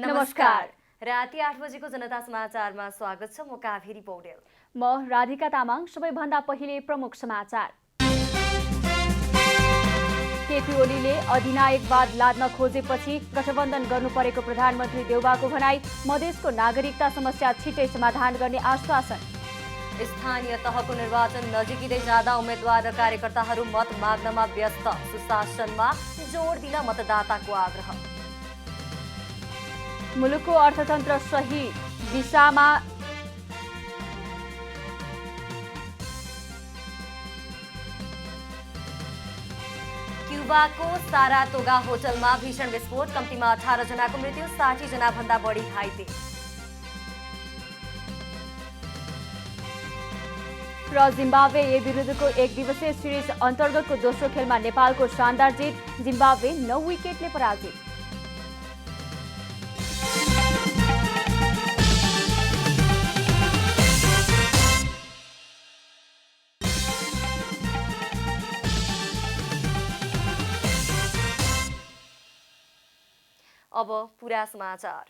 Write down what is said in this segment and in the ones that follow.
नमस्कार। राति 8 बजेको जनता समाचारमा स्वागत छ। म काभेरी पौडेल। म राधिका तामाङ। सबैभन्दा पहिले प्रमुख समाचार। केपी ओलीले अधिनायकवाद लाद्न खोजेपछि गठबन्धन गर्नु परेको प्रधानमन्त्री देउवाको भनाई। मधेसको नागरिकता समस्या छिटै समाधान गर्ने आश्वासन। स्थानीय तहको निर्वाचन नजिकै जाँदा उम्मेद्वार र कार्यकर्ताहरू मत माग्नमा व्यस्त। सुशासनमा जोड दिन मतदाताको आग्रह। मुलुकको अर्थतन्त्र सही दिशामा क्युबाको सारातोगा होटलमा भीषण विस्फोट। कम्तीमा 18 जनाको मृत्यु, 60 जना भन्दा बढी घाइते। र जिम्बाब्वे ए विरुद्धको 1 दिवसीय सिरिज अन्तर्गतको दोस्रो खेलमा नेपालको शानदार जित। जिम्बाब्वे 9 विकेटले पराजित। अब पूरा समाचार।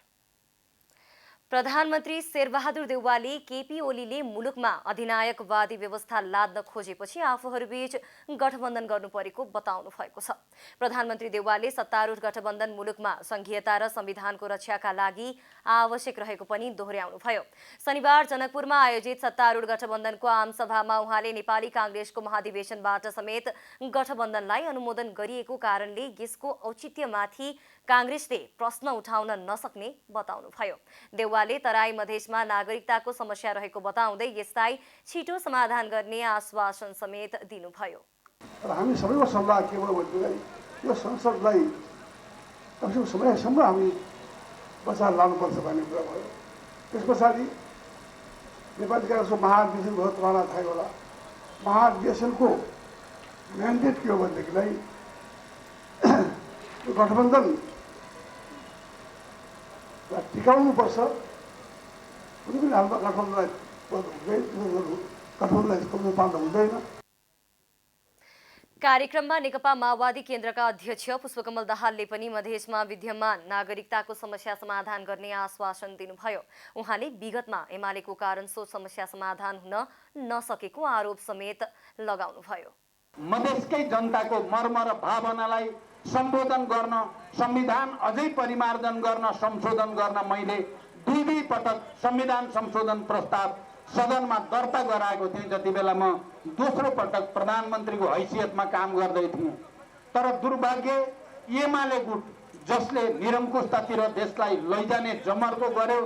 प्रधानमन्त्री शेरबहादुर देउवाले केपी ओलीले मुलुकमा अधिनायकवादी व्यवस्था लाद्न खोजेपछि आफूहरूबीच गठबन्धन गर्नु परेको बताउनु भएको छ। प्रधानमन्त्री देउवाले सत्तारूढ गठबन्धन मुलुकमा संघीयता र संविधानको रक्षाका लागि आवश्यक रहेको पनि दोहोर्याउनु भयो। शनिबार जनकपुरमा आयोजित सत्तारूढ गठबन्धनको आमसभामा उहाँले नेपाली कांग्रेसको महाधिवेशनबाट समेत गठबन्धनलाई अनुमोदन गरिएको कारणले यसको औचित्यमाथि कांग्रेसले प्रश्न उठाउन नसक्ने बताउनुभयो। देउवाले तराई मधेसमा नागरिकताको समस्या रहेको बताउँदै यसलाई छिटो समाधान गर्ने आश्वासन समेत दिनुभयो। हामी सबैको सल्लाह के भयो भनेदेखि यो संसदलाई कमसेकम समयसम्म हामी बचाएर लानुपर्छ भन्ने कुरा भयो। त्यस पछाडि नेपाली कांग्रेसको महाधिवेशन भयो, तपाईँलाई थाहै होला। महाधिवेशनको म्यान्डेट के हो भनेदेखिलाई यो गठबन्धन टिकाउनुपर्छ। कुनै पनि हालमा गठबन्धनलाई कमजोर पार्न हुँदैन। कार्यक्रममा नेकपा माओवादी केन्द्रका अध्यक्ष पुष्पकमल दाहालले पनि मधेसमा विद्यमान नागरिकताको समस्या समाधान गर्ने आश्वासन दिनुभयो। उहाँले विगतमा एमालेको कारण सो समस्या समाधान हुन नसकेको आरोप समेत लगाउनुभयो। मधेसकै जनताको मर्म र भावनालाई सम्बोधन गर्न, संविधान अझै परिमार्जन गर्न, संशोधन गर्न मैले दुई पटक संविधान संशोधन प्रस्ताव सदनमा दर्ता गराएको थिएँ। जति बेला म दोस्रो पटक प्रधानमन्त्रीको हैसियतमा काम गर्दै थिएँ। तर दुर्भाग्य एमाले गुट जसले निरङ्कुशतातिर देशलाई लैजाने जमर्को गर्यो,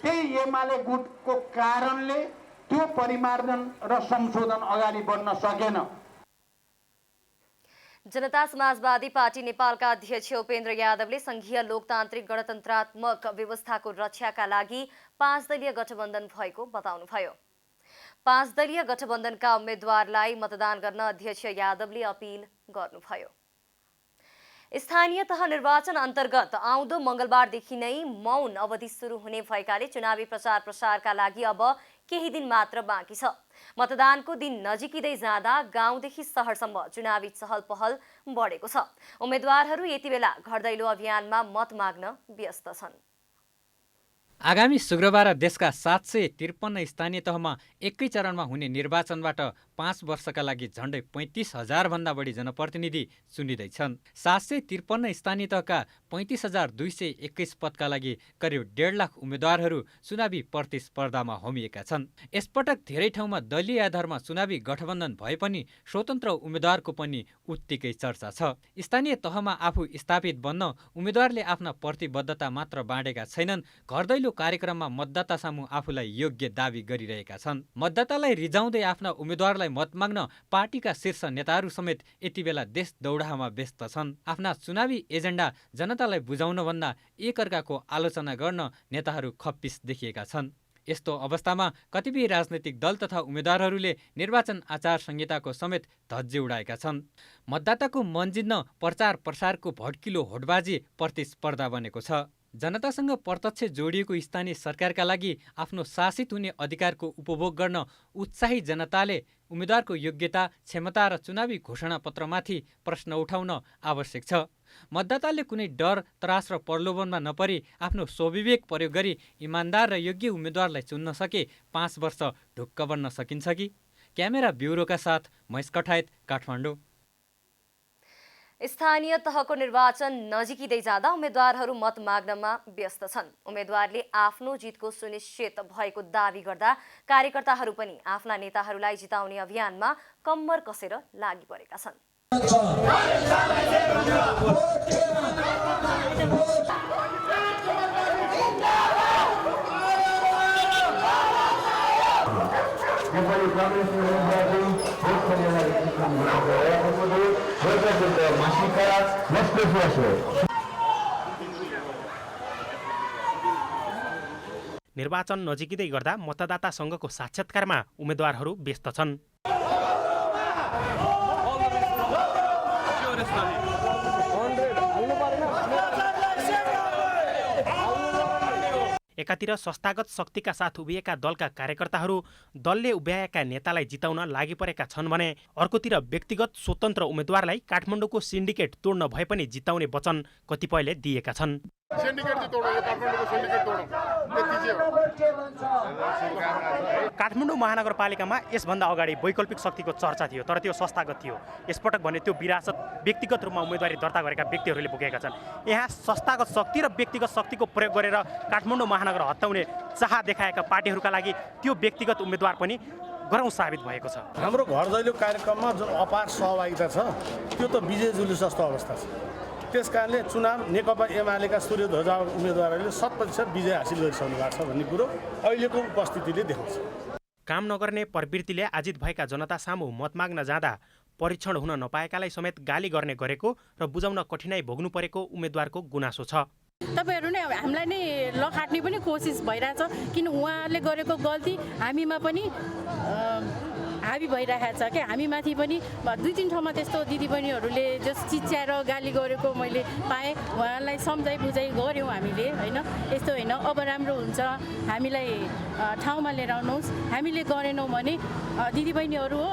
त्यही एमाले गुटको कारणले त्यो परिमार्जन र संशोधन अगाडि बढ्न सकेन। जनता समाजवादी पार्टी नेपालका अध्यक्ष उपेन्द्र यादवले संघीय लोकतान्त्रिक गणतन्त्रात्मक व्यवस्थाको रक्षाका लागि 5 दलीय गठबन्धन भएको बताउनुभयो। 5 दलीय गठबन्धनका उम्मेद्वारलाई मतदान गर्न अध्यक्ष यादवले अपील गर्नुभयो। स्थानीय तह निर्वाचन अन्तर्गत आउँदो मंगलबारदेखि नै मौन अवधि सुरु हुने भएकाले चुनावी प्रचार प्रसारका लागि अब केही दिन मात्र बाँकी छ। मतदानको दिन नजिकै जाँदा गाउँदेखि शहरसम्म चुनावी चहल पहल बढेको छ। उम्मेद्वारहरू यति बेला घर दैलो अभियानमा मत माग्न व्यस्त छन्। आगामी शुक्रबार देशका 753 स्थानीय तहमा एकै चरणमा हुने निर्वाचनबाट 5 वर्षका लागि झण्डै 35,000 भन्दा बढी जनप्रतिनिधि चुनिँदैछन्। 753 स्थानीय तहका 35,221 पदका लागि करिब 1.5 लाख उम्मेद्वारहरू चुनावी प्रतिस्पर्धामा होमिएका छन्। यसपटक धेरै ठाउँमा दलीय आधारमा चुनावी गठबन्धन भए पनि स्वतन्त्र उम्मेद्वारको पनि उत्तिकै चर्चा छ। स्थानीय तहमा आफू स्थापित बन्न उम्मेद्वारले आफ्ना प्रतिबद्धता मात्र बाँडेका छैनन्, घर दैलो कार्यक्रममा मतदाता सामु आफूलाई योग्य दावी गरिरहेका छन्। मतदातालाई रिजाउँदै आफ्ना उम्मेद्वारलाई मत माग्न पार्टीका शीर्ष नेताहरू समेत यति बेला देश दौडामा व्यस्त छन्। आफ्ना चुनावी एजेन्डा जनतालाई बुझाउन भन्दा एकअर्काको आलोचना गर्न नेताहरू खप्पिस देखिएका छन्। यस्तो अवस्थामा कतिपय राजनैतिक दल तथा उम्मेद्वारहरूले निर्वाचन आचार संहिताको समेत धज्जी उडाएका छन्। मतदाताको मन जित्न प्रचार प्रसारको भड्किलो होडबाजी प्रतिस्पर्धा बनेको छ। जनतासँग प्रत्यक्ष जोडिएको स्थानीय सरकारका लागि आफ्नो शासित हुने अधिकारको उपभोग गर्न उत्साही जनताले उम्मेद्वारको योग्यता, क्षमता र चुनावी घोषणापत्रमाथि प्रश्न उठाउन आवश्यक छ। मतदाताले कुनै डर, त्रास र प्रलोभनमा नपरी आफ्नो स्वविवेक प्रयोग गरी इमान्दार र योग्य उम्मेद्वारलाई चुन्न सके 5 वर्ष ढुक्क बन्न सकिन्छ कि? क्यामेरा ब्युरोका साथ महेश कठायत, काठमाडौँ। स्थानीय तहको निर्वाचन नजिकिँदै जाँदा उम्मेद्वारहरू मत माग्नमा व्यस्त छन्। उम्मेद्वारले आफ्नो जितको सुनिश्चित भएको दावी गर्दा कार्यकर्ताहरू पनि आफ्ना नेताहरूलाई जिताउने अभियानमा कम्मर कसेर लागि परेका छन्। निर्वाचन नजिकिँदै गर्दा मतदातासँगको साक्षात्कारमा उम्मेद्वारहरू व्यस्त छन्। एकातिर संस्थागत शक्तिका साथ उभिएका दलका कार्यकर्ताहरू दलले उभ्याएका नेतालाई जिताउन लागि परेका छन् भने अर्कोतिर व्यक्तिगत स्वतन्त्र उम्मेद्वारलाई काठमाडौँको सिन्डिकेट तोड्न भए पनि जिताउने वचन कतिपयले दिएका छन्। काठमाडौँ महानगरपालिकामा यसभन्दा अगाडि वैकल्पिक शक्तिको चर्चा थियो, तर त्यो संस्थागत थियो। यसपटक भने त्यो विरासत व्यक्तिगत रूपमा उम्मेदवारी दर्ता गरेका व्यक्तिहरूले भोगेका छन्। यहाँ संस्थागत शक्ति र व्यक्तिगत शक्तिको प्रयोग गरेर काठमाडौँ महानगर हत्याउने चाह देखाएका पार्टीहरूका लागि त्यो व्यक्तिगत उम्मेदवार पनि गरौँ साबित भएको छ। हाम्रो घर दैलो कार्यक्रममा जुन अपार सहभागिता छ त्यो त विजय जुलुस जस्तो अवस्था छ। त्यसकारणले चुनाव नेकपा एमालेका सूर्यध्वजा उम्मेदवारहरूले 100% विजय हासिल गरिसक्नु भएको छ भन्ने कुरो अहिलेको उपस्थितिले देखाउँछ। काम नगर्ने प्रवृत्तिले आजित भएका जनता सामु मत माग्न जाँदा परीक्षण हुन नपाएकालाई समेत गाली गर्ने गरेको र बुझाउन कठिनाई भोग्नु परेको उम्मेदवारको गुनासो छ। तपाईहरु नै हामीलाई नै लखाट्ने पनि कोसिस भइरहेछ, किन उहाँहरूले गरेको गल्ती हामीमा पनि हाबी भइरहेछ के हामीमाथि पनि 2-3 ठाउँमा त्यस्तो दिदीबहिनीहरूले जस चिच्याएर गाली गरेको मैले पाएँ। उहाँलाई सम्झाइ बुझाइ गऱ्यौँ हामीले, होइन यस्तो होइन, अब राम्रो हुन्छ, हामीलाई ठाउँमा लिएर आउनुहोस्, हामीले गरेनौँ भने दिदीबहिनीहरू हो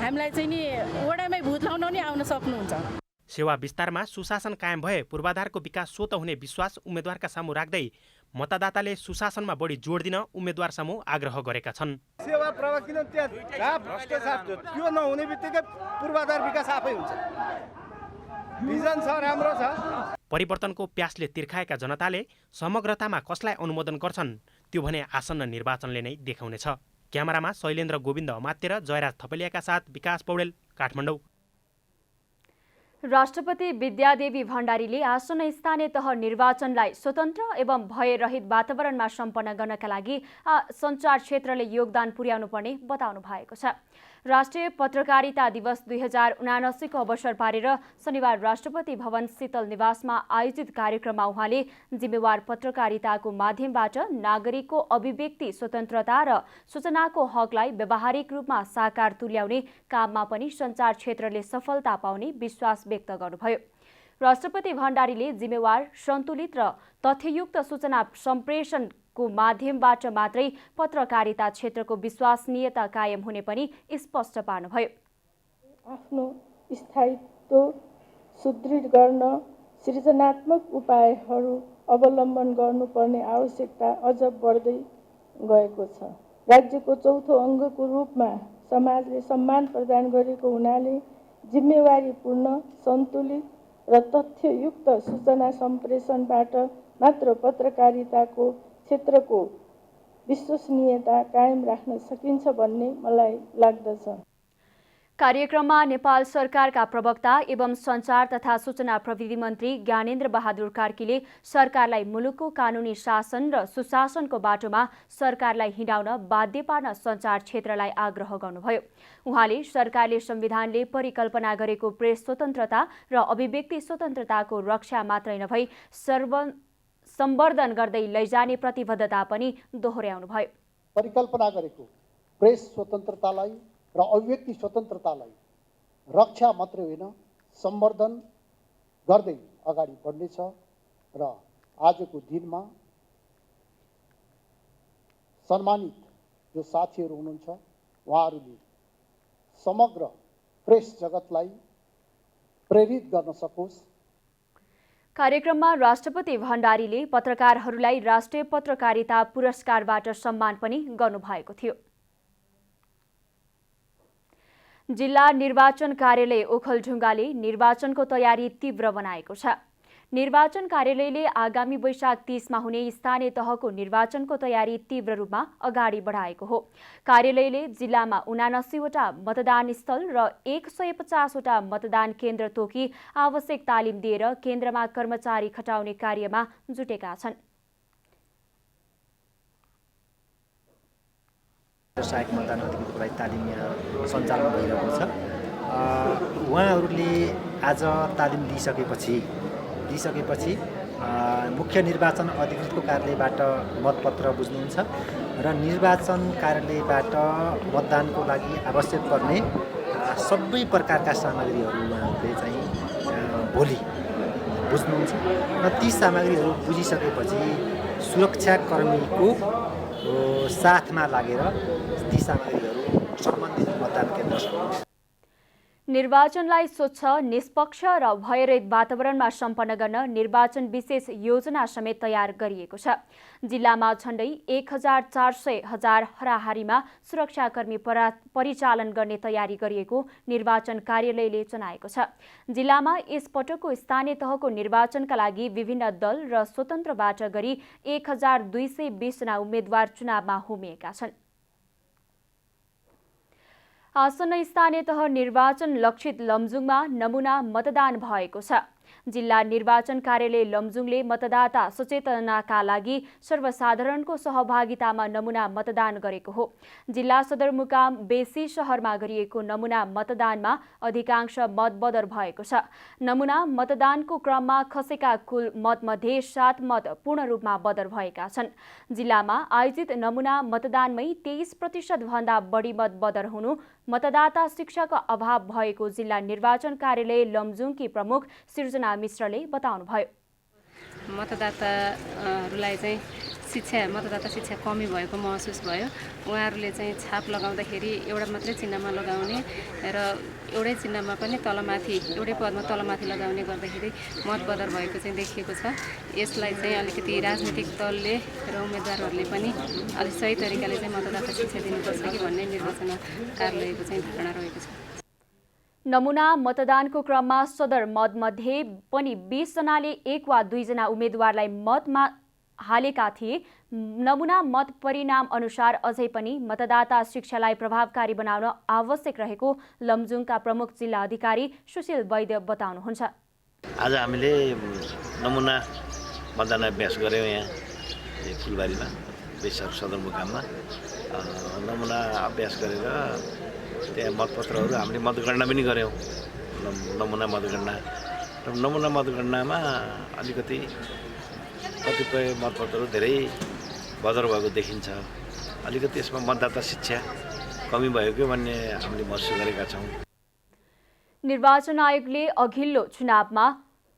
हामीलाई चाहिँ नि वडामै भूत लाउन नि आउन सक्नुहुन्छ। सेवा विस्तारमा सुशासन कायम भए पूर्वाधारको विकास स्वत हुने विश्वास उम्मेद्वारका सामु राख्दै मतदाताले सुशासनमा बढी जोड दिन उम्मेद्वार सामु आग्रह गरेका छन्। सेवा प्रवक्तिन त्यहाँ भ्रष्टाचार त्यो नहुने बित्तिकै पूर्वाधार विकास आफै हुन्छ। भिजन छ, राम्रो छ। परिवर्तनको प्यासले तिर्खाएका जनताले समग्रतामा कसलाई अनुमोदन गर्छन् त्यो भने आसन्न निर्वाचनले नै देखाउनेछ। क्यामेरामा शैलेन्द्र गोविन्द अमात्य र जयराज थपलियाका साथ विकास पौडेल, काठमाडौँ। राष्ट्रपति विद्यादेवी भण्डारीले आसन्न स्थानीय तह निर्वाचनलाई स्वतन्त्र एवं भयरहित वातावरणमा सम्पन्न गर्नका लागि सञ्चार क्षेत्रले योगदान पुर्याउनु पर्ने बताउनु भएको छ। राष्ट्रिय पत्रकारिता दिवस 2079 को अवसर पारेर शनिबार राष्ट्रपति भवन शीतल निवासमा आयोजित कार्यक्रममा उहाँले जिम्मेवार पत्रकारिताको माध्यमबाट नागरिकको अभिव्यक्ति स्वतन्त्रता र सूचनाको हकलाई व्यावहारिक रूपमा साकार तुल्याउने काममा पनि सञ्चार क्षेत्रले सफलता पाउने विश्वास व्यक्त गर्नुभयो। राष्ट्रपति भण्डारीले जिम्मेवार, सन्तुलित र तथ्ययुक्त सूचना सम्प्रेषणको माध्यमबाट मात्रै पत्रकारिता क्षेत्रको विश्वसनीयता कायम हुने पनि स्पष्ट पार्नुभयो। आफ्नो स्थायित्व सुदृढ गर्न सृजनात्मक उपायहरू अवलम्बन गर्नुपर्ने आवश्यकता अझ बढ्दै गएको छ। राज्यको चौथो अङ्गको रूपमा समाजले सम्मान प्रदान गरेको हुनाले जिम्मेवारीपूर्ण, सन्तुलित र तथ्ययुक्त सूचना सम्प्रेषणबाट मात्र पत्रकारिताको क्षेत्रको विश्वसनीयता कायम राख्न सकिन्छ भन्ने मलाई लाग्दछ। कार्यक्रममा नेपाल सरकारका प्रवक्ता एवं सञ्चार तथा सूचना प्रविधि मन्त्री ज्ञानेन्द्र बहादुर कार्कीले सरकारलाई मुलुकको कानुनी शासन र सुशासनको बाटोमा सरकारलाई हिँडाउन बाध्य पार्न सञ्चार क्षेत्रलाई आग्रह गर्नुभयो। उहाँले सरकारले संविधानले परिकल्पना गरेको प्रेस स्वतन्त्रता र अभिव्यक्ति स्वतन्त्रताको रक्षा मात्रै नभई सम्वर्धन गर्दै लैजाने प्रतिबद्धता पनि दोहोर्याउनुभयो। परिकल्पना गरेको प्रेस स्वतन्त्रतालाई र अभिव्यक्ति स्वतन्त्रतालाई रक्षा मात्रै होइन सम्वर्धन गर्दै अगाडि बढ्नेछ र आजको दिनमा सम्मानित जो साथीहरू हुनुहुन्छ उहाँहरूले समग्र प्रेस जगतलाई प्रेरित गर्न सकोस् कार्यक्रममा राष्ट्रपति भण्डारीले पत्रकारहरूलाई राष्ट्रिय पत्रकारिता पुरस्कारबाट सम्मान पनि गर्नुभएको थियो। जिल्ला निर्वाचन कार्यालय ओखलढुङ्गाले निर्वाचनको तयारी तीव्र बनाएको छ। निर्वाचन कार्यालयले आगामी वैशाख 30मा हुने स्थानीय तहको निर्वाचनको तयारी तीव्र रूपमा अगाडि बढाएको हो। कार्यालयले जिल्लामा 79वटा मतदान स्थल र 150वटा मतदान केन्द्र तोकी आवश्यक तालिम दिएर केन्द्रमा कर्मचारी खटाउने कार्यमा जुटेका छन्। सहायक मतदान अधिकृतलाई तालिम यहाँ सञ्चालन भइरहेको छ। उहाँहरूले आज तालिम दिइसकेपछि मुख्य निर्वाचन अधिकृतको कार्यालयबाट मतपत्र बुझ्नुहुन्छ र निर्वाचन कार्यालयबाट मतदानको लागि आवश्यक पर्ने सबै प्रकारका सामग्रीहरू उहाँहरूले चाहिँ भोलि बुझ्नुहुन्छ र ती सामग्रीहरू बुझिसकेपछि सुरक्षाकर्मीको साथमा लागेर ती सामग्रीहरू सम्बन्धित मतदान केन्द्रसम्म निर्वाचनलाई स्वच्छ, निष्पक्ष र भयरहित वातावरणमा सम्पन्न गर्न निर्वाचन विशेष योजना समेत तयार गरिएको छ। जिल्लामा झण्डै 1400 हराहारीमा सुरक्षाकर्मी परिचालन गर्ने तयारी गरिएको निर्वाचन कार्यालयले जनाएको छ। जिल्लामा यसपटकको स्थानीय तहको निर्वाचनका लागि विभिन्न दल र स्वतन्त्रबाट गरी 1220 जना उम्मेद्वार चुनावमा होमिएका छन्। आसन्न स्थानीय तह निर्वाचन लक्षित लमजुङमा नमुना मतदान भएको छ। जिल्ला निर्वाचन कार्यालय लमजुङले मतदाता सचेतनाका लागि सर्वसाधारणको सहभागितामा नमुना मतदान गरेको हो। जिल्ला सदरमुकाम बेसी शहरमा गरिएको नमुना मतदानमा अधिकांश मत बदर भएको छ। नमुना मतदानको क्रममा खसेका कुल मतमध्ये 7 मत पूर्ण रूपमा बदर भएका छन्। जिल्लामा आयोजित नमुना मतदानमै 23% भन्दा बढी मत बदर हुनु मतदाता शिक्षाको अभाव भएको जिल्ला निर्वाचन कार्यालय लमजुङकी प्रमुख सृजना मिश्रले बताउनुभयो। मतदाताहरूलाई चाहिँ मतदाता शिक्षा कमी भएको महसुस भयो। उहाँहरूले चाहिँ छाप लगाउँदाखेरि एउटा मात्रै चिन्हमा लगाउने र एउटै चिन्हमा पनि एउटै पदमा तलमाथि लगाउने गर्दाखेरि मत बदर भएको चाहिँ देखिएको छ। यसलाई चाहिँ अलिकति राजनीतिक दलले र उम्मेदवारहरूले पनि अलिक सही तरिकाले चाहिँ मतदाता शिक्षा दिनुपर्छ कि भन्ने निर्वाचन कार्यालयको चाहिँ धारणा रहेको छ। नमुना मतदानको क्रममा सदर मतमध्ये पनि 20 जनाले 1 वा 2 जना उम्मेदवारलाई मतमा हालेका थिए। नमुना मत परिणाम अनुसार अझै पनि मतदाता शिक्षालाई प्रभावकारी बनाउन आवश्यक रहेको लमजुङका प्रमुख जिल्ला अधिकारी सुशील वैद्य बताउनुहुन्छ। आज हामीले नमुना मतदान अभ्यास गऱ्यौँ यहाँ फुलबारीमा बेसर सदरमुकाममा नमुना अभ्यास गरेर त्यहाँ मतपत्रहरू हामीले मतगणना पनि गऱ्यौँ। नमुना मतगणनामा अलिकति कतिपय मतपत्रहरू धेरै बदर भएको देखिन्छ। अलिकति यसमा मतदाता शिक्षा कमी भयो कि भन्ने हामीले महसुस गरेका छौँ। निर्वाचन आयोगले अघिल्लो चुनावमा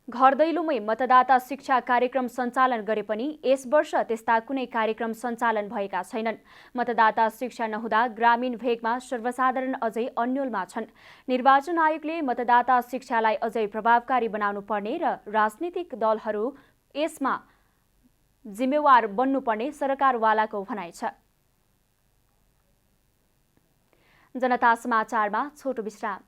घर दैलोमै मतदाता शिक्षा कार्यक्रम सञ्चालन गरे पनि यस वर्ष त्यस्ता कुनै कार्यक्रम सञ्चालन भएका छैनन्। मतदाता शिक्षा नहुँदा ग्रामीण भेगमा सर्वसाधारण अझै अन्योलमा छन्। निर्वाचन आयोगले मतदाता शिक्षालाई अझै प्रभावकारी बनाउनु पर्ने र राजनीतिक दलहरू यसमा जिम्मेवार बन्नुपर्ने सरकारवालाको भनाइ छ। जनता समाचारमा छोटो विश्राम।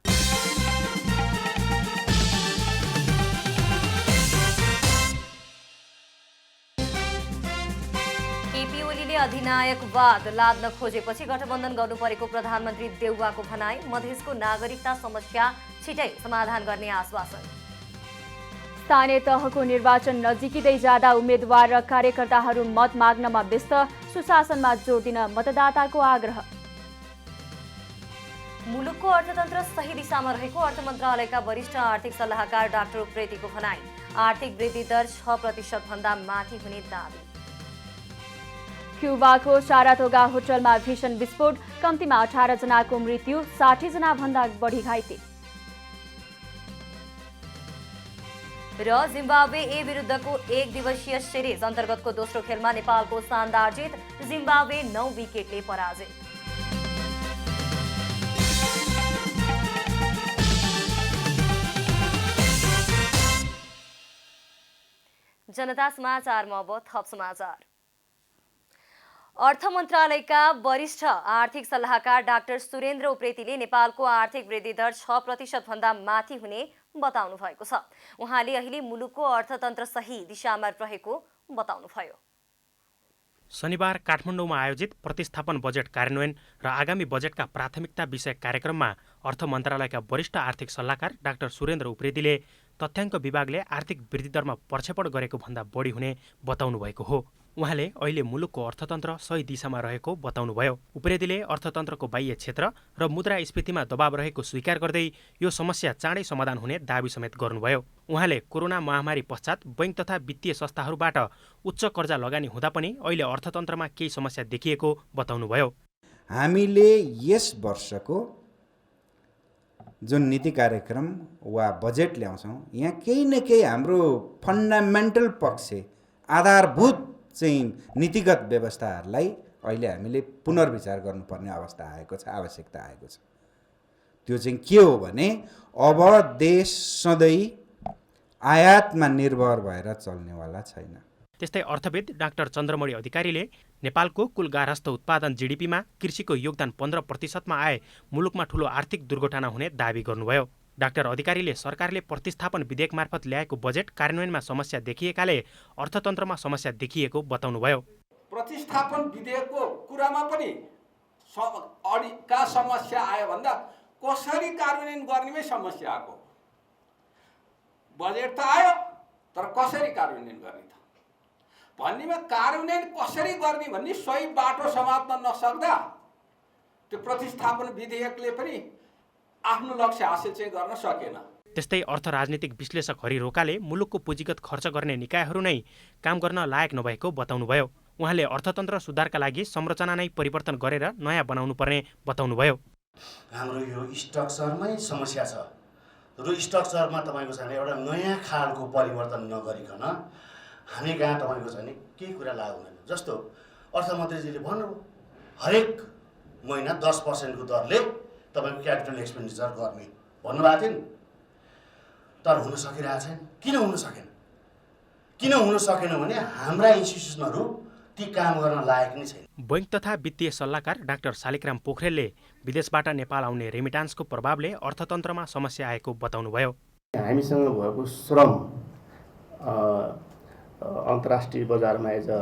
केपी ओलीले अधिनायकवाद लाद्न खोजेपछि गठबन्धन गर्नु परेको प्रधानमन्त्री देउवाको भनाई। मधेसको नागरिकता समस्या छिटै समाधान गर्ने आश्वासन। स्थानीय तहको निर्वाचन नजिकिँदै जाँदा उम्मेद्वार र कार्यकर्ताहरू मत माग्नमा व्यस्त। सुशासनमा जोड दिन मतदाताको आग्रह। मुलुकको अर्थतन्त्र सही दिशामा रहेको अर्थ मन्त्रालयका वरिष्ठ आर्थिक सल्लाहकार डाक्टर उप्रेतीको भनाई। आर्थिक वृद्धि दर 6% भन्दा माथि हुने दावी। क्युबाको सारातोगा होटलमा भीषण विस्फोट, कम्तीमा 18 जनाको मृत्यु, 60 जना भन्दा बढी घाइते। र जिम्बाब्वे ए विरुद्धको 1 दिवसीय सिरिज अन्तर्गतको दोस्रो खेलमा नेपालको शानदार जित। जिम्बाब्वे 9 विकेटले पराजित। जनता समाचारमा अब थप समाचार। अर्थ मन्त्रालयका वरिष्ठ आर्थिक सल्लाहकार डाक्टर सुरेन्द्र उप्रेतीले नेपालको आर्थिक वृद्धि दर 6% भन्दा माथि हुने बताउनु भएको छ। उहाँले अहिले मुलुकको अर्थतन्त्र सही दिशामा रहेको बताउनुभयो। शनिबार काठमाडौँमा आयोजित प्रतिस्थापन बजेट कार्यान्वयन र आगामी बजेटका प्राथमिकता विषय कार्यक्रममा अर्थ मन्त्रालयका वरिष्ठ आर्थिक सल्लाहकार डाक्टर सुरेन्द्र उप्रेतीले तथ्याङ्क विभागले आर्थिक वृद्धि दरमा प्रक्षेपण गरेको भन्दा बढी हुने बताउनु भएको हो। उहाँले अहिले मुलुकको अर्थतन्त्र सही दिशामा रहेको बताउनुभयो। उप्रेतीले अर्थतन्त्रको बाह्य क्षेत्र र मुद्रास्फीतिमा दबाव रहेको स्वीकार गर्दै यो समस्या चाँडै समाधान हुने दाबी समेत गर्नुभयो। उहाँले कोरोना महामारी पश्चात बैंक तथा वित्तीय संस्थाहरूबाट उच्च कर्जा लगानी हुँदा पनि अहिले अर्थतन्त्रमा केही समस्या देखिएको बताउनुभयो। हामीले यस वर्षको जुन नीति कार्यक्रम वा बजेट ल्याउँछौँ, यहाँ केही न केही हाम्रो फन्डामेन्टल पक्ष आधारभूत चाहिँ नीतिगत व्यवस्थाहरूलाई अहिले हामीले पुनर्विचार गर्नुपर्ने अवस्था आएको छ, आवश्यकता आएको छ। त्यो चाहिँ के हो भने अब देश सधैँ आयातमा निर्भर भएर चल्नेवाला छैन। त्यस्तै अर्थविद डाक्टर चन्द्रमणि अधिकारीले नेपालको कुल गार्हस्थ उत्पादन जीडीपीमा कृषिको योगदान 15%मा आए मुलुकमा ठूलो आर्थिक दुर्घटना हुने दावी गर्नुभयो। डाक्टर अधिकारीले सरकारले प्रतिस्थापन विधेयक मार्फत ल्याएको बजेट कार्यान्वयनमा समस्या देखिएकाले अर्थतन्त्रमा समस्या देखिएको बताउनुभयो। प्रतिस्थापन विधेयकको कुरामा पनि का समस्या आयो भन्दा कसरी कार्यान्वयन गर्नेमै समस्या आएको। बजेट त आयो तर कसरी कार्यान्वयन गर्ने त भन्नेमा कार्यान्वयन कसरी गर्ने भन्ने सही बाटो समात्न नसक्दा त्यो प्रतिस्थापन विधेयकले पनि आफ्नो लक्ष्य हासिल चाहिँ गर्न सकेन। त्यस्तै अर्थ राजनीतिक विश्लेषक हरि रोकाले मुलुकको पुँजीगत खर्च गर्ने निकायहरू नै काम गर्न लायक नभएको बताउनुभयो। उहाँले अर्थतन्त्र सुधारका लागि संरचना नै परिवर्तन गरेर नयाँ बनाउनु पर्ने बताउनुभयो। हाम्रो यो स्ट्रक्चरमै समस्या छ र स्ट्रक्चरमा तपाईँको चाहिँ एउटा नयाँ खालको परिवर्तन नगरिकन हामी कहाँ तपाईँको चाहिँ केही कुरा लागु हुँदैन। जस्तो अर्थमन्त्रीजीले भन्नुभयो हरेक महिना 10% को दरले तपाईँको क्यापिटल एक्सपेन्डिचर गर्ने भन्नुभएको थियो नि, तर हुन सकिरहेको छैन। किन हुन सकेन? किन हुन सकेन भने हाम्रा इन्स्टिट्युसनहरू ती काम गर्न लायक नै छैन। बैंक तथा वित्तीय सल्लाहकार डाक्टर शालिग्राम पोखरेलले विदेशबाट नेपाल आउने रेमिटान्सको प्रभावले अर्थतन्त्रमा समस्या आएको बताउनुभयो। हामीसँग भएको श्रम अन्तर्राष्ट्रिय बजारमा एज अ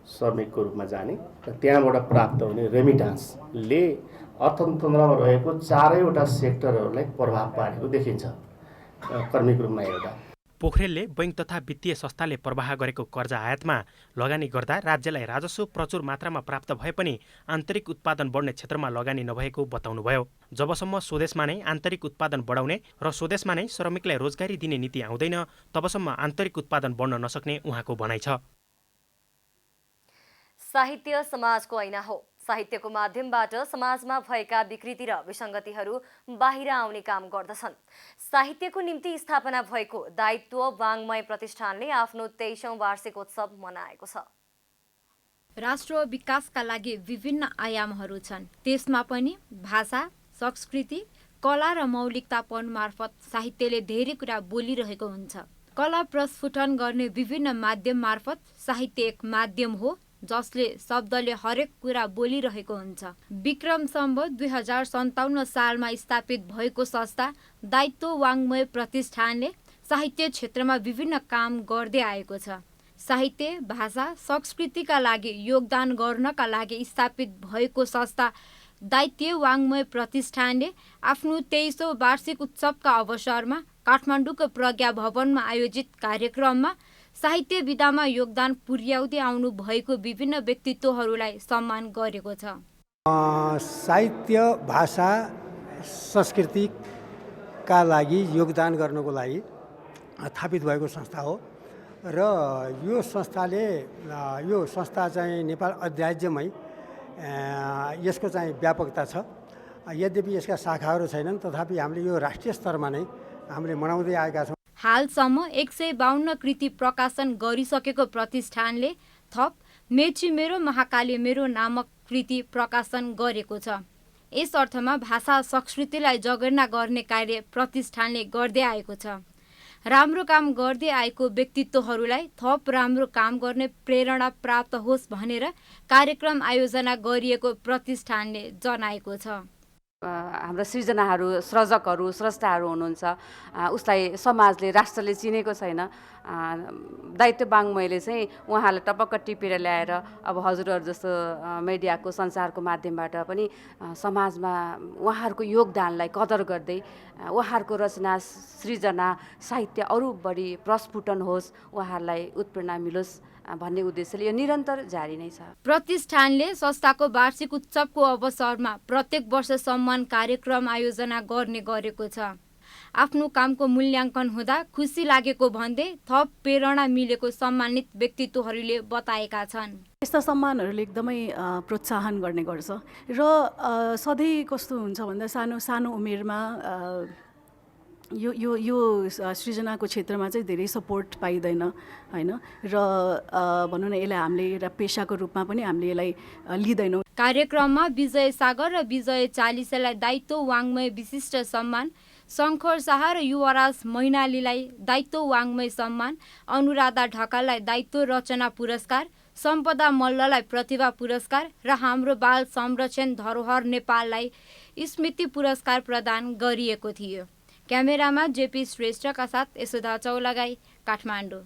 श्रमिकको रूपमा जाने र त्यहाँबाट प्राप्त हुने रेमिटान्सले अर्थतन्त्रमा रहेको चारैवटा सेक्टरहरूलाई प्रभाव पारेको देखिन्छ। कर्मिक रूपमा एउटा पोखरेलले बैंक तथा वित्तीय संस्थाले प्रवाह गरेको कर्जा आयातमा लगानी गर्दा राज्यलाई राजस्व प्रचुर मात्रामा प्राप्त भए पनि आन्तरिक उत्पादन बढ्ने क्षेत्रमा लगानी नभएको बताउनुभयो। जबसम्म स्वदेशमा नै आन्तरिक उत्पादन बढाउने र स्वदेशमा नै श्रमिकलाई रोजगारी दिने नीति आउँदैन तबसम्म आन्तरिक उत्पादन बढ्न नसक्ने उहाँको भनाइ छ। साहित्य समाजको ऐना हो। साहित्यको माध्यमबाट समाजमा भएका विकृति र विसङ्गतिहरू बाहिर आउने काम गर्दछन्। साहित्यको निम्ति स्थापना भएको दायित्व वाङ्मय प्रतिष्ठानले आफ्नो 23औं वार्षिक उत्सव मनाएको छ। राष्ट्र विकासका लागि विभिन्न आयामहरू छन्। त्यसमा पनि भाषा, संस्कृति, कला र मौलिकतापन मार्फत साहित्यले धेरै कुरा बोलिरहेको हुन्छ। कला प्रस्फुटन गर्ने विभिन्न माध्यम मार्फत साहित्य एक माध्यम हो जसले शब्दले हरेक कुरा बोलिरहेको हुन्छ। विक्रम सम्वत 2057 सालमा स्थापित भएको संस्था दायित्व वाङ्मय प्रतिष्ठानले साहित्य क्षेत्रमा विभिन्न काम गर्दै आएको छ। साहित्य, भाषा, संस्कृतिका लागि योगदान गर्नका लागि स्थापित भएको संस्था दायित्व वाङ्मय प्रतिष्ठानले आफ्नो 23औं वार्षिक उत्सवका अवसरमा काठमाडौँको प्रज्ञा भवनमा आयोजित कार्यक्रममा साहित्य विधामा योगदान पुर्याउँदै आउनु भएको विभिन्न व्यक्तित्वहरूलाई सम्मान गरेको छ। साहित्य, भाषा, संस्कृतिका लागि योगदान गर्नको लागि स्थापित भएको संस्था हो र यो संस्था चाहिँ नेपाल अधिराज्यमै यसको चाहिँ व्यापकता छ। यद्यपि यसका शाखाहरू छैनन् तथापि हामीले यो राष्ट्रिय स्तरमा नै हामीले मनाउँदै आएका छौँ। हालसम्म 152 कृति प्रकाशन गरिसकेको प्रतिष्ठानले थप मेची मेरो महाकाली मेरो नामक कृति प्रकाशन गरेको छ। यस अर्थमा भाषा संस्कृतिलाई जगेर्ना गर्ने कार्य प्रतिष्ठानले गर्दै आएको छ। राम्रो काम गर्दै आएको व्यक्तित्वहरूलाई थप राम्रो काम गर्ने प्रेरणा प्राप्त होस् भनेर कार्यक्रम आयोजना गरिएको प्रतिष्ठानले जनाएको छ। हाम्रो सृजनाहरू सृजकहरू स्रष्टाहरू हुनुहुन्छ, उसलाई समाजले राष्ट्रले चिनेको छैन। दायित्व वाङ्मयले चाहिँ उहाँलाई टपक्क टिपेर ल्याएर अब हजुरहरू जस्तो मिडियाको सञ्चारको माध्यमबाट पनि समाजमा उहाँहरूको योगदानलाई कदर गर्दै उहाँहरूको रचना सृजना साहित्य अरू बढी प्रस्फुटन होस्, उहाँहरूलाई उत्प्रेरणा मिलोस् भन्ने उद्देश्यले यो निरन्तर जारी नै छ। प्रतिष्ठानले संस्थाको वार्षिक उत्सवको अवसरमा प्रत्येक वर्ष सम्मान कार्यक्रम आयोजना गर्ने गरेको छ। आफ्नो कामको मूल्याङ्कन हुँदा खुसी लागेको भन्दै थप प्रेरणा मिलेको सम्मानित व्यक्तित्वहरूले बताएका छन्। यस्ता सम्मानहरूले एकदमै प्रोत्साहन गर्ने गर्छ र सधैँ कस्तो हुन्छ भन्दा सानो सानो उमेरमा यो यो यो सृजनाको क्षेत्रमा चाहिँ धेरै सपोर्ट पाइँदैन हैन, र भनौँ न यसलाई हामीले एउटा पेसाको रूपमा पनि हामीले यसलाई लिँदैनौँ। कार्यक्रममा विजय सागर र विजय चालिसेलाई दायित्व वाङ्मय विशिष्ट सम्मान, शङ्कर शाह र युवराज मैनालीलाई दायित्व वाङ्मय सम्मान, अनुराधा ढकाललाई दायित्व रचना पुरस्कार, सम्पदा मल्ललाई प्रतिभा पुरस्कार र हाम्रो बाल संरक्षण धरोहर नेपाललाई स्मृति पुरस्कार प्रदान गरिएको थियो। क्यामेरामा जेपी श्रेष्ठका साथ यशोदा चौलागाई, काठमाडौँ।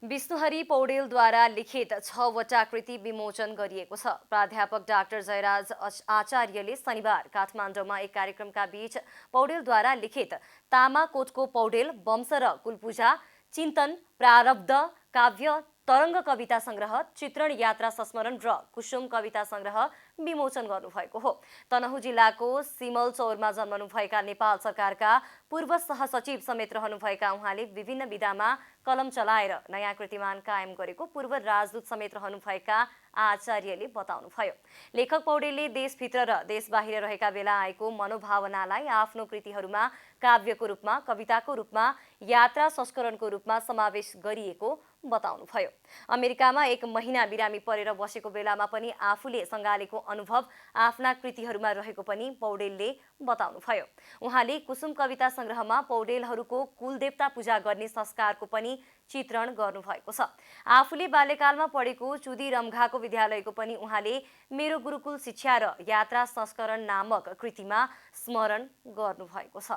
विष्णुहरि पौडेलद्वारा लिखित 6वटा कृति विमोचन गरिएको छ। प्राध्यापक डाक्टर जयराज आचार्यले शनिबार काठमाडौँमा एक कार्यक्रमका बीच पौडेलद्वारा लिखित तामाकोटको पौडेल, वंश र कुलपूजा, चिन्तन, प्रारब्ध काव्य, तरङ्ग कविता संग्रह, चित्रण यात्रा संस्मरण र कुसुम कविता संग्रह विमोचन गर्नुभएको हो। तनहुँ जिल्लाको सिमलचौरमा जन्मनुभएका नेपाल सरकारका पूर्व सहसचिव समेत रहनुभएका उहाँले विभिन्न विधामा कलम चलाएर नयाँ कृतिमान कायम गरेको पूर्व राजदूत समेत रहनुभएका आचार्यले बताउनुभयो। लेखक पौडेलले देशभित्र र देशबाहिर रहेका बेला आएको मनोभावनालाई आफ्नो कृतिहरूमा काव्यको रूपमा, कविताको रूपमा, यात्रा संस्करणको रूपमा समावेश गरिएको बताउनुभयो। अमेरिकामा 1 महिना बिरामी परेर बसेको बेलामा पनि आफूले सँगालेको अनुभव आफ्ना कृतिहरूमा रहेको पनि पौडेलले बताउनुभयो। उहाँले कुसुम कविता संग्रहमा पौडेलहरूको कुलदेवता पूजा गर्ने संस्कारको पनि चित्रण गर्नुभएको छ। आफूले बाल्यकालमा पढेको चुदी रम्घाको विद्यालयको पनि उहाँले मेरो गुरुकुल शिक्षा र यात्रा संस्करण नामक कृतिमा स्मरण गर्नुभएको छ।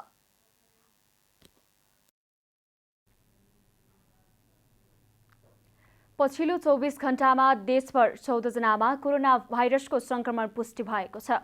पछिल्लो 24 घण्टामा देशभर 14 जनामा कोरोना भाइरसको संक्रमण पुष्टि भएको छ।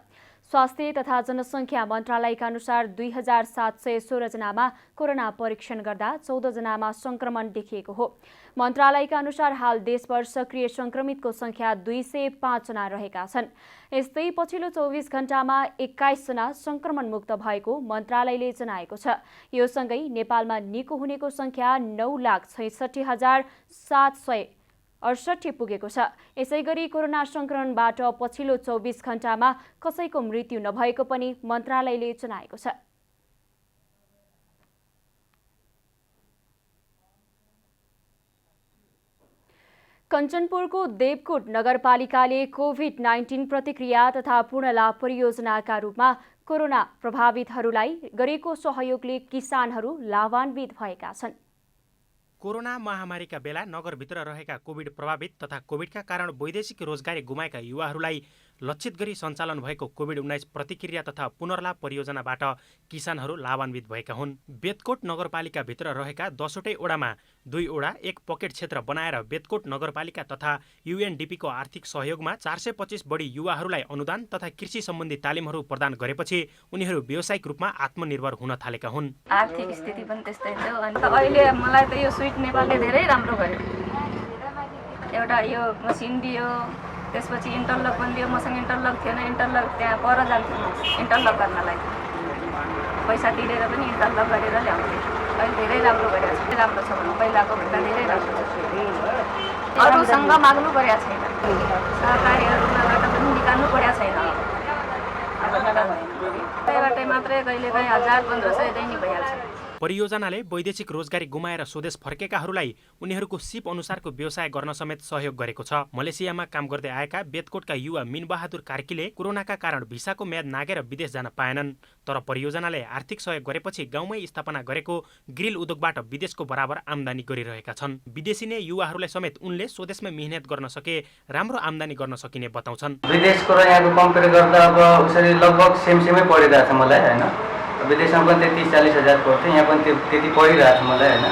स्वास्थ्य तथा जनसङ्ख्या मन्त्रालयका अनुसार 2716 जनामा कोरोना परीक्षण गर्दा 14 जनामा संक्रमण देखिएको हो। मन्त्रालयका अनुसार हाल देशभर सक्रिय संक्रमितको संख्या 205 जना रहेका छन्। यस्तै पछिल्लो 24 घण्टामा 21 जना संक्रमण मुक्त भएको मन्त्रालयले जनाएको छ। यो सँगै नेपालमा निको हुनेको संख्या 9,66,768 पुगेको छ। यसैगरी कोरोना संक्रमणबाट पछिल्लो 24 घण्टामा कसैको मृत्यु नभएको पनि मन्त्रालयले जनाएको छ। कञ्चनपुरको देवकोट नगरपालिकाले कोभिड-19 प्रतिक्रिया तथा पूर्ण लाभ परियोजनाका रूपमा कोरोना प्रभावितहरूलाई गरेको सहयोगले किसानहरू लाभान्वित भएका छन्। कोरोना महामारीका बेला नगरभित्र रहेका कोभिड प्रभावित तथा कोभिडका कारण वैदेशिक रोजगारी गुमाएका युवाहरूलाई लक्षित गरी सञ्चालन भएको कोभिड-19 प्रतिक्रिया तथा पुनर्लाभ परियोजनाबाट किसानहरू लाभान्वित भएका हुन्। बेतकोट नगरपालिकाभित्र रहेका 10वटै ओडामा 2 ओडा 1 पकेट क्षेत्र बनाएर बेतकोट नगरपालिका तथा युएनडिपीको आर्थिक सहयोगमा 425 बढी युवाहरूलाई अनुदान तथा कृषि सम्बन्धी तालिमहरू प्रदान गरेपछि उनीहरू व्यावसायिक रूपमा आत्मनिर्भर हुन थालेका हुन्। आर्थिक स्थिति पनि त्यस्तै थियो अनि अहिले मलाई त यो स्विट नेपालले धेरै राम्रो गर्यो। एउटा यो मसिन दियो, त्यसपछि इन्टरलक पनि दियो। मसँग इन्टरलक थिएन, इन्टरलक त्यहाँ पर जान्थ्यो इन्टरलक गर्नलाई, पैसा तिरेर पनि इन्टरलक गरेर ल्याउँथेँ। अहिले धेरै राम्रो गरेको छ, राम्रो छ भने पहिलाको भन्दा धेरै राम्रो छ। अरूसँग माग्नु परेको छैन, सरकारीहरूबाट पनि निकाल्नु परेको छैन। अब त्यहीबाटै मात्रै कहिले काहीँ 1000-1500 दैनिक भइहाल्छ। परियोजनाले वैदेशिक रोजगारी गुमाएर स्वदेश फर्केकाहरूलाई उनीहरूको सिप अनुसारको व्यवसाय गर्न समेत सहयोग गरेको छ। मलेसियामा काम गर्दै आएका बेतकोटका युवा मिनबहादुर कार्कीले कोरोनाका कारण भिसाको म्याद नागेर विदेश जान पाएनन्। तर परियोजनाले आर्थिक सहयोग गरेपछि गाउँमै स्थापना गरेको ग्रिल उद्योगबाट विदेशको बराबर आम्दानी गरिरहेका छन्। विदेशी नै युवाहरूलाई समेत उनले स्वदेशमै मेहनत गर्न सके राम्रो आम्दानी गर्न सकिने बताउँछन्। विदेशको र यहाँको कम्पेयर गर्दा अब उसरी लगभग सेमै परिरहेछ मलाई हैन। विदेशमा पनि 30-40 हजार पर्थ्यो, यहाँ पनि त्यति परिरहेछ मलाई हैन।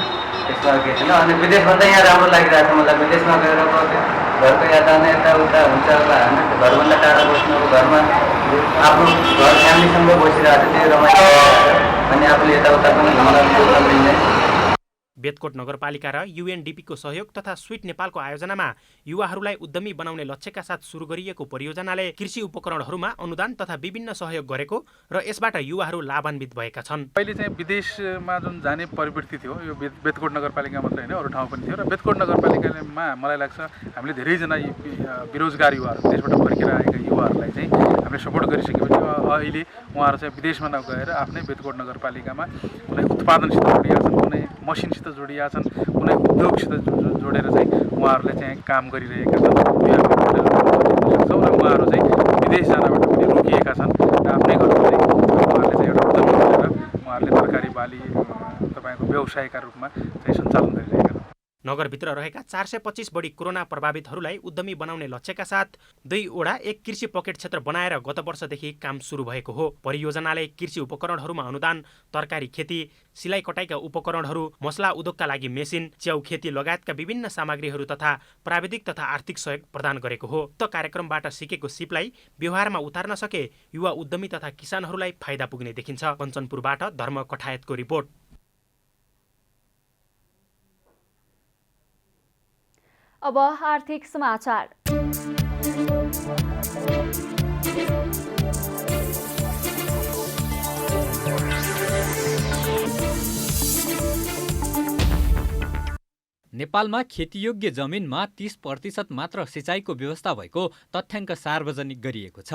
त्यसमा के छैन। अनि विदेशभन्दा यहाँ राम्रो लागिरहेछ मलाई। विदेशमा गएर घरको याद आउने यताउता हुन्छ होला हैन। घरभन्दा टाढा बस्नु, घरमा आफ्नो घर फ्यामिलीसँग बसिरहेको थियो, रमाइलो अनि आफूले यताउता पनि घुम्न मिल्ने। बेतकोट नगरपालिका र UNDP को सहयोग तथा स्विट नेपालको आयोजनामा युवाहरूलाई उद्यमी बनाउने लक्ष्यका साथ सुरु गरिएको परियोजनाले कृषि उपकरणहरूमा अनुदान तथा विभिन्न सहयोग गरेको र यसबाट युवाहरू लाभान्वित भएका छन्। पहिले चाहिँ विदेशमा जुन जाने प्रवृत्ति थियो, यो बेतकोट नगरपालिका मात्रै होइन अरू ठाउँ पनि थियो, र बेतकोट नगरपालिकामा मलाई लाग्छ हामीले धेरैजना बेरोजगार युवाहरू, देशबाट फर्केर आएका युवाहरूलाई चाहिँ हामीले सपोर्ट गरिसकेपछि अहिले उहाँहरू चाहिँ विदेशमा नगएर आफ्नै बेतकोट नगरपालिकामा कुनै उत्पादनसित जोडिया छन्, कुनै मसिनसित जोडिया छन्, कुनै उद्योगसित जोडेर चाहिँ उहाँहरूले चाहिँ काम गरिरहेका छन्। र उहाँहरू चाहिँ विदेश जानबाट पनि रोकिएका छन् र आफ्नै घरमा चाहिँ उहाँहरूले चाहिँ एउटा उद्यमी गरेर उहाँहरूले तरकारी बाली तपाईँको व्यवसायका रूपमा चाहिँ सञ्चालन गरिरहेका छन्। नगरभित्र रहेका 425 बढी कोरोना प्रभावितहरूलाई उद्यमी बनाउने लक्ष्यका साथ 2 वटा 1 कृषि पकेट क्षेत्र बनाएर गत वर्षदेखि काम सुरु भएको हो। परियोजनाले कृषि उपकरणहरूमा अनुदान, तरकारी खेती, सिलाइ कटाइका उपकरणहरू, मसला उद्योगका लागि मेसिन, च्याउ खेती लगायतका विभिन्न सामग्रीहरू तथा प्राविधिक तथा आर्थिक सहयोग प्रदान गरेको हो। त कार्यक्रमबाट सिकेको सिपलाई व्यवहारमा उतार्न सके युवा उद्यमी तथा किसानहरूलाई फाइदा पुग्ने देखिन्छ। कञ्चनपुरबाट धर्म कठायतको रिपोर्ट। अब आर्थिक समाचार। नेपालमा खेतीयोग्य जमिनमा 30% मात्र सिँचाइको व्यवस्था भएको तथ्याङ्क सार्वजनिक गरिएको छ।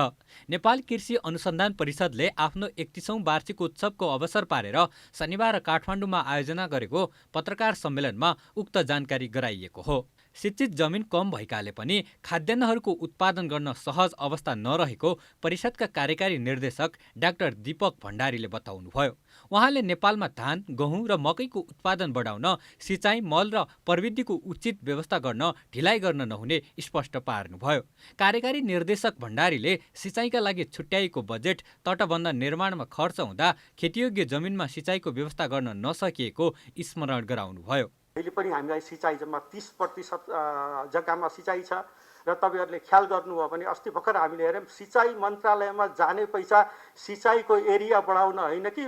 नेपाल कृषि अनुसन्धान परिषदले आफ्नो 31औं वार्षिक उत्सवको अवसर पारेर शनिबार काठमाडौँमा आयोजना गरेको पत्रकार सम्मेलनमा उक्त जानकारी गराइएको हो। शिक्षित जमिन कम भएकाले पनि खाद्यान्नहरूको उत्पादन गर्न सहज अवस्था नरहेको परिषदका कार्यकारी निर्देशक डाक्टर दीपक भण्डारीले बताउनुभयो। उहाँले नेपालमा धान, गहुँ र मकैको उत्पादन बढाउन सिँचाइ, मल र प्रविधिको उचित व्यवस्था गर्न ढिलाइ गर्न नहुने स्पष्ट पार्नुभयो। कार्यकारी निर्देशक भण्डारीले सिँचाइका लागि छुट्याइएको बजेट तटबन्ध निर्माणमा खर्च हुँदा खेतीयोग्य जमिनमा सिँचाइको व्यवस्था गर्न नसकिएको स्मरण गराउनुभयो। अहिले पनि हामीलाई सिँचाइ जम्मा 30% जग्गामा सिँचाइ छ र तपाईँहरूले ख्याल गर्नुभयो भने अस्ति भर्खर हामीले हेऱ्यौँ सिँचाइ मन्त्रालयमा जाने पैसा सिँचाइको एरिया बढाउन होइन कि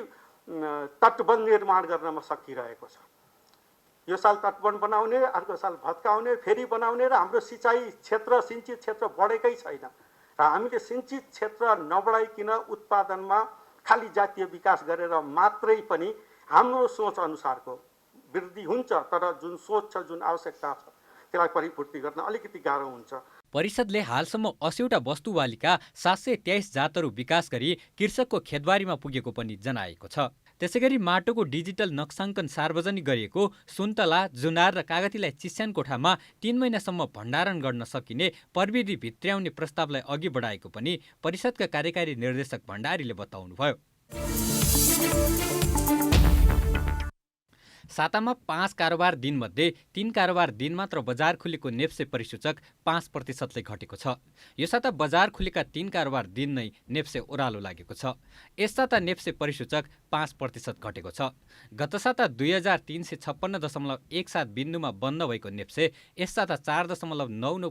तटबन्ध निर्माण गर्नमा सकिरहेको छ। यो साल तटबन्ध बनाउने, अर्को साल भत्काउने, फेरि बनाउने र हाम्रो सिँचाइ क्षेत्र, सिंचित क्षेत्र बढेकै छैन। र हामीले सिंचित क्षेत्र नबढाइकन उत्पादनमा खालि जातीय विकास गरेर मात्रै पनि हाम्रो सोच अनुसारको वृद्धि हुन्छ, तर जुन सोच छ, जुन आवश्यकता छ, त्यसलाई परिपूर्ति गर्न अलिकति गाह्रो हुन्छ। परिषदले हालसम्म 80वटा वस्तुवालीका 723 जातहरू विकास गरी कृषकको खेतबारीमा पुगेको पनि जनाएको छ। त्यसैगरी माटोको डिजिटल नक्साङ्कन सार्वजनिक गरिएको सुन्तला, जुनार र कागतीलाई चिस्यान कोठामा 3 महिनासम्म भण्डारण गर्न सकिने प्रविधि भित्र्याउने प्रस्तावलाई अघि बढाएको पनि परिषदका कार्यकारी निर्देशक भण्डारीले बताउनुभयो। सातामा 5 कारोबार दिनमध्ये 3 कारोबार दिन मात्र बजार खुलेको नेप्से परिसूचक 5%ले घटेको छ। यो साता बजार खुलेका 3 कारोबार दिन नै नेप्से ओह्रालो लागेको छ। यस साता नेप्से परिसूचक 5% घटेको छ। गत साता 2356.17 बिन्दुमा बन्द भएको नेप्से यस साता 4.99%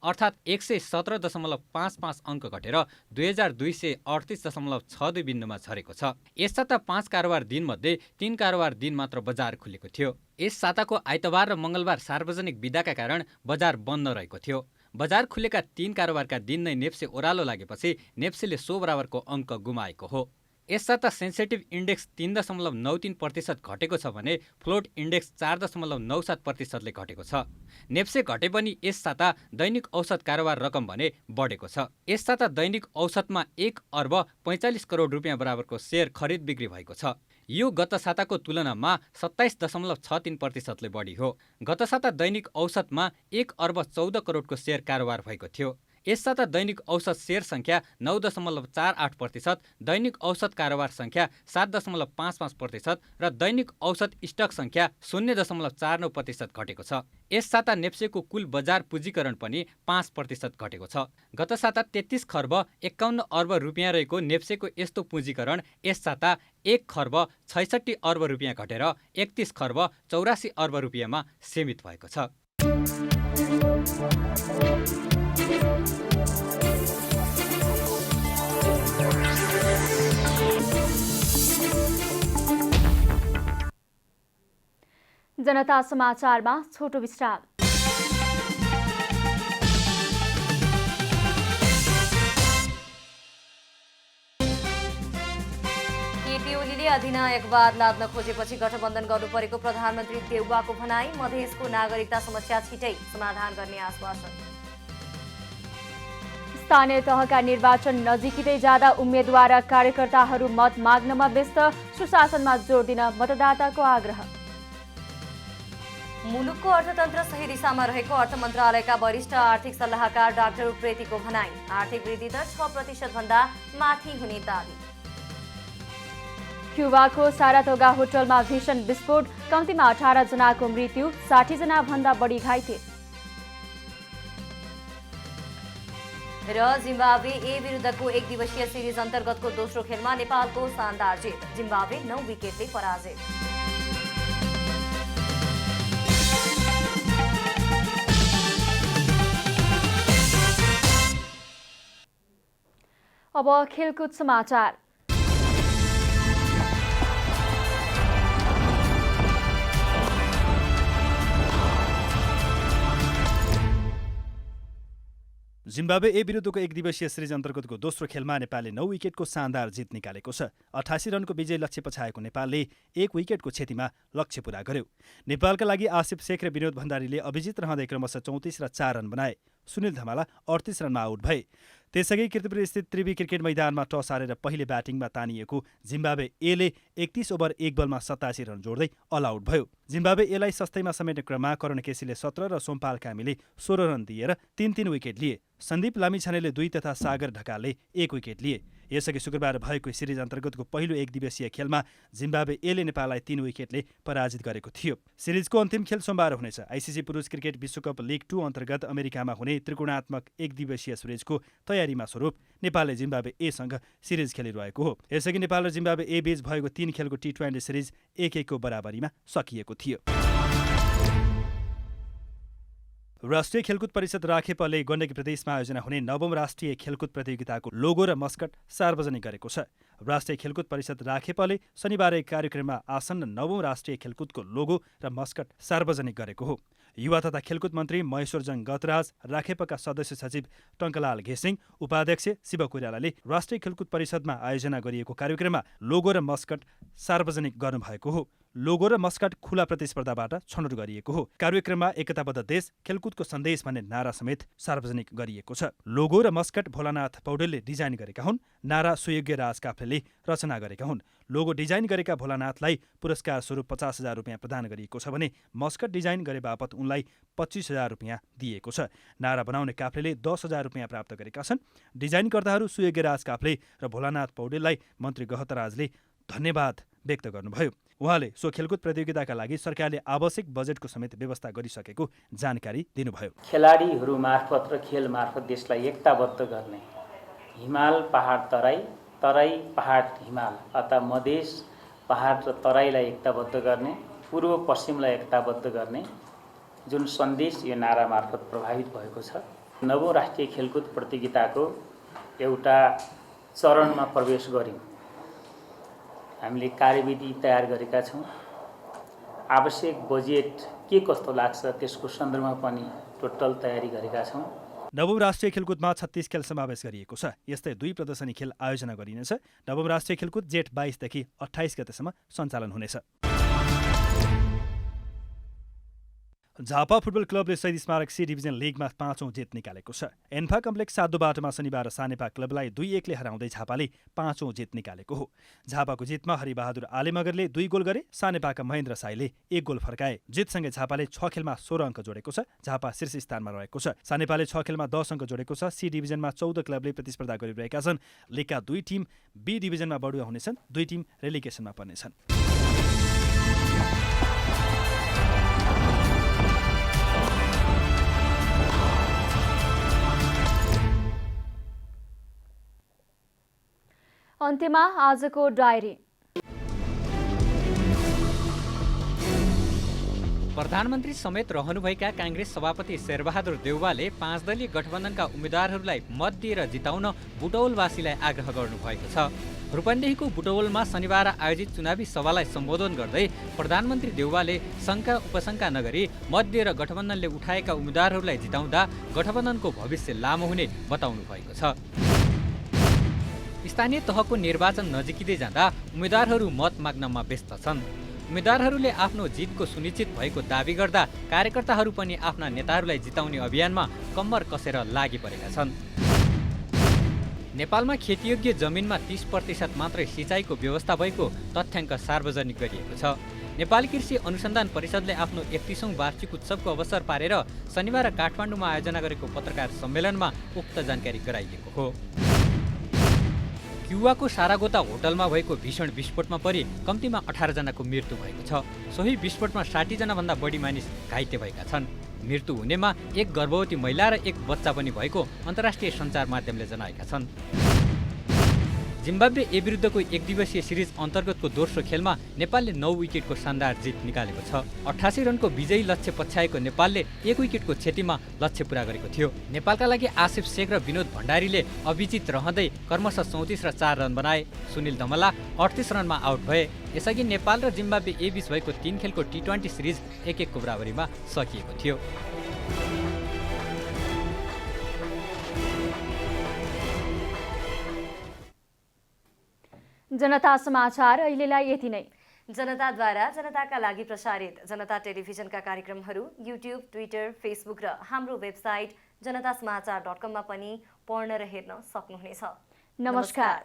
अर्थात् 117.55 अङ्क घटेर 2238.62 बिन्दुमा झरेको छ। यस साता 5 कारोबार दिनमध्ये 3 कारोबार दिन मात्र बजार खुलेको थियो। यस साताको आइतबार र मङ्गलबार सार्वजनिक बिदाका कारण बजार बन्द रहेको थियो। बजार खुलेका 3 कारोबारका दिन नै नेप्से ओह्रालो लागेपछि नेप्सेले 100 बराबरको अङ्क गुमाएको हो। यस साता सेन्सेटिभ इन्डेक्स 3.93% घटेको छ भने फ्लोट इन्डेक्स 4.97%ले घटेको छ। नेप्से घटे पनि यस साता दैनिक औसत कारोबार रकम भने बढेको छ। यस साता दैनिक औसतमा 1 अर्ब 45 करोड रुपियाँ बराबरको सेयर खरिद बिक्री भएको छ। यो गत साताको तुलनामा 27.63%ले बढी हो। गत साता दैनिक औसतमा 1 अर्ब 14 करोडको सेयर कारोबार भएको थियो। यस साता दैनिक औसत सेयर सङ्ख्या 9.48%, दैनिक औसत कारोबार सङ्ख्या 7.55% र दैनिक औसत स्टक सङ्ख्या 0.49% घटेको छ। यस साता नेप्सेको कुल बजार पुँजीकरण पनि 5% घटेको छ। गत साता 33 खर्ब 51 अर्ब रुपियाँ रहेको नेप्सेको यस्तो पुँजीकरण यस साता 1 खर्ब 66 अर्ब रुपियाँ घटेर 31 खर्ब 84 अर्ब रुपियाँमा सीमित भएको छ। जनता समाचारमा छोटो विश्राम। केपी ओलीले अधिनायकवाद लाद्न खोजेपछि गठबन्धन गर्नु परेको प्रधानमन्त्री देउवाको भनाई। मधेसको नागरिकता समस्या छिटै समाधान गर्ने आश्वासन। स्थानीय तहका निर्वाचन नजिकिँदै जाँदा उम्मेद्वार र कार्यकर्ताहरू मत माग्नमा व्यस्त, सुशासनमा जोड दिन मतदाताको आग्रह। मुलुकको अर्थतन्त्र सही दिशामा रहेको अर्थ मन्त्रालयका वरिष्ठ आर्थिक सल्लाहकार डाक्टर उप्रेतीको भनाई। आर्थिक वृद्धि दर 6% भन्दा माथि हुने दावी। क्युबाको सारातोगा होटलमा भीषण विस्फोट, कम्तीमा 18 जनाको मृत्यु, 60 जना भन्दा बढी घाइते। र जिम्बाब्वे ए विरुद्धको 1 दिवसीय सिरिज अन्तर्गतको दोस्रो खेलमा नेपालको शानदार जित। जिम्बाब्वे 9 विकेटले पराजित। अब खेलकुद समाचार। जिम्बाब्वे ए विरुद्धको 1 दिवसीय सिरिज अन्तर्गतको दोस्रो खेलमा नेपालले 9 विकेटको शानदार जित निकालेको छ। 88 रनको विजय लक्ष्य पछाएको नेपालले 1 विकेटको क्षतिमा लक्ष्य पूरा गर्यो। नेपालका लागि आसिफ शेख र विनोद भण्डारीले अभिजित रहँदै क्रमशः 34 र 4 रन बनाए। सुनिल धमाला 38 रनमा आउट भए। त्यसअघि कीर्तिपुर स्थित त्रिवी क्रिकेट मैदानमा टस हारेर पहिले ब्याटिङमा तानिएको जिम्बाब्वे एले 31 ओभर 1 बलमा 87 रन जोड्दै अल आउट भयो। जिम्बाब्वे एलाई सस्तैमा समेट्ने क्रममा करण केसीले 17 र सोमपाल कामीले 16 रन दिएर 3-3 विकेट लिए। सन्दीप लामिछानेले 2 तथा सागर ढकालले 1 विकेट लिए। यसअघि शुक्रबार भएको सिरिज अन्तर्गतको पहिलो 1 दिवसीय खेलमा जिम्बाब्वे एले नेपाललाई 3 विकेटले पराजित गरेको थियो। सिरिजको अन्तिम खेल सोमबार हुनेछ। आइसिसी पुरुष क्रिकेट विश्वकप लिग 2 अन्तर्गत अमेरिकामा हुने त्रिकोणात्मक 1 दिवसीय सिरिजको तयारीमा स्वरूप नेपालले जिम्बाब्वे एसँग सिरिज खेलिरहेको हो। यसअघि नेपाल र जिम्बाब्वे ए बीच भएको 3 खेलको T20 सिरिज 1-1 को बराबरीमा सकिएको थियो। राष्ट्रिय खेलकुद परिषद राखेपले गण्डकी प्रदेशमा आयोजना हुने 9औं राष्ट्रिय खेलकुद प्रतियोगिताको लोगो र मस्कट सार्वजनिक गरेको छ। राष्ट्रिय खेलकुद परिषद राखेपले शनिबार एक कार्यक्रममा आसन्न 9औं राष्ट्रिय खेलकुदको लोगो र मस्कट सार्वजनिक गरेको हो। युवा तथा खेलकुद मन्त्री महेश्वरजङ गतराज, राखेपका सदस्य सचिव टङ्कलाल घेसिङ, उपाध्यक्ष शिव कोइरालाले राष्ट्रिय खेलकुद परिषदमा आयोजना गरिएको कार्यक्रममा लोगो र मस्कट सार्वजनिक गर्नुभएको हो। लोगो र मस्कट खुला प्रतिस्पर्धाबाट छनौट गरिएको हो। कार्यक्रममा एकताबद्ध देश, खेलकुदको सन्देश भन्ने नारा समेत सार्वजनिक गरिएको छ। लोगो र मस्कट भोलानाथ पौडेलले डिजाइन गरेका हुन्। नारा सुयोग्य राज काफ्लेले रचना गरेका हुन्। लोगो डिजाइन गरेका भोलानाथलाई पुरस्कार स्वरूप 50,000 रुपियाँ प्रदान गरिएको छ भने मस्कट डिजाइन गरे बापत उनलाई 25,000 रुपियाँ दिएको छ। नारा बनाउने काफ्लेले 10,000 रुपियाँ प्राप्त गरेका छन्। डिजाइनकर्ताहरू सुयोग्य राज काफ्ले र भोलानाथ पौडेललाई मन्त्री गहतराजले धन्यवाद व्यक्त गर्नुभयो। उहाँले सो खेलकुद प्रतियोगिताका लागि सरकारले आवश्यक बजेटको समेत व्यवस्था गरिसकेको जानकारी दिनुभयो। खेलाडीहरू मार्फत र खेल मार्फत देशलाई एकताबद्ध गर्ने, हिमाल पहाड तराई, तराई पहाड हिमाल अथवा मधेस पहाड र तराईलाई एकताबद्ध गर्ने, पूर्व पश्चिमलाई एकताबद्ध गर्ने जुन सन्देश यो नारा मार्फत प्रभावित भएको छ। 9औं राष्ट्रिय खेलकुद प्रतियोगिताको एउटा चरणमा प्रवेश गर्यौँ। हामीले कार्यविधि तयार गरेका छौँ। आवश्यक बजेट के कस्तो लाग्छ त्यसको सन्दर्भमा पनि टोटल तयारी गरेका छौँ। नवौं राष्ट्रिय खेलकुदमा 36 खेल समावेश गरिएको छ। यस्तै 2 प्रदर्शनी खेल आयोजना गरिनेछ। नवौं राष्ट्रिय खेलकुद जेठ 22 देखि 28 गतेसम्म सञ्चालन हुनेछ। झापा फुटबल क्लबले शहीद स्मारक सी डिभिजन लिगमा 5औं जित निकालेको छ। एन्फा कम्प्लेक्स साधो बाटोमा शनिबार सानेपा क्लबलाई 2-1ले हराउँदै झापाले 5औं जित निकालेको हो। झापाको जितमा हरिबहादुर आलेमगरले 2 गोल गरे, सानेपाका महेन्द्र साईले 1 गोल फर्काए। जितसँगै झापाले 6 खेलमा 16 अङ्क जोडेको छ। झापा शीर्ष स्थानमा रहेको छ। सानेपाले 6 खेलमा 10 अङ्क जोडेको छ। सी डिभिजनमा 14 क्लबले प्रतिस्पर्धा गरिरहेका छन्। लिगका 2 टिम बी डिभिजनमा बढुवा हुनेछन्, 2 टिम रेलिगेसनमा पर्नेछन्। अन्त्यमा आजको डायरी। प्रधानमन्त्री समेत रहनुभएका काङ्ग्रेस सभापति शेरबहादुर देउवाले 5 दलीय गठबन्धनका उम्मेद्वारहरूलाई मत दिएर जिताउन बुटवलवासीलाई आग्रह गर्नुभएको छ। रूपन्देहीको बुटवलमा शनिबार आयोजित चुनावी सभालाई सम्बोधन गर्दै प्रधानमन्त्री देउवाले शङ्का उपशङ्का नगरी मत दिएर गठबन्धनले उठाएका उम्मेद्वारहरूलाई जिताउँदा गठबन्धनको भविष्य लामो हुने बताउनु भएको छ। स्थानीय तहको निर्वाचन नजिकिँदै जाँदा उम्मेद्वारहरू मत माग्नमा व्यस्त छन्। उम्मेद्वारहरूले आफ्नो जितको सुनिश्चित भएको दावी गर्दा कार्यकर्ताहरू पनि आफ्ना नेताहरूलाई जिताउने अभियानमा कम्मर कसेर लागि परेका छन्। नेपालमा खेतीयोग्य जमिनमा 30% मात्रै सिँचाइको व्यवस्था भएको तथ्याङ्क सार्वजनिक गरिएको छ। नेपाल कृषि अनुसन्धान परिषदले आफ्नो 31औं वार्षिक उत्सवको अवसर पारेर शनिबार काठमाडौँमा आयोजना गरेको पत्रकार सम्मेलनमा उक्त जानकारी गराइएको हो। क्युवाको सारागोता होटलमा भएको भीषण विस्फोटमा परि कम्तीमा 18 जनाको मृत्यु भएको छ। सोही विस्फोटमा 60 जनाभन्दा बढी मानिस घाइते भएका छन्। मृत्यु हुनेमा एक गर्भवती महिला र एक बच्चा पनि भएको अन्तर्राष्ट्रिय सञ्चार माध्यमले जनाएका छन्। जिम्बाब्वे ए विरुद्धको 1 दिवसीय सिरिज अन्तर्गतको दोस्रो खेलमा नेपालले 9 विकेटको शानदार जित निकालेको छ। 88 रनको विजयी लक्ष्य पछ्याएको नेपालले 1 विकेटको क्षतिमा लक्ष्य पूरा गरेको थियो। नेपालका लागि आसिफ शेख र विनोद भण्डारीले अभिजित रहँदै क्रमशः 34 र 4 रन बनाए। सुनिल धमला 38 रनमा आउट भए। यसअघि नेपाल र जिम्बाब्वे ए बीच भएको 3 खेलको T20 सिरिज 1-1 को बराबरीमा सकिएको थियो। जनता समाचार अहिलेलाई यति नै। जनताद्वारा जनताका लागि प्रसारित जनता टेलिभिजनका कार्यक्रमहरू युट्युब, ट्विटर, फेसबुक र हाम्रो वेबसाइट जनतासमाचार.com मा पनि पढ्न र हेर्न सक्नुहुनेछ। नमस्कार।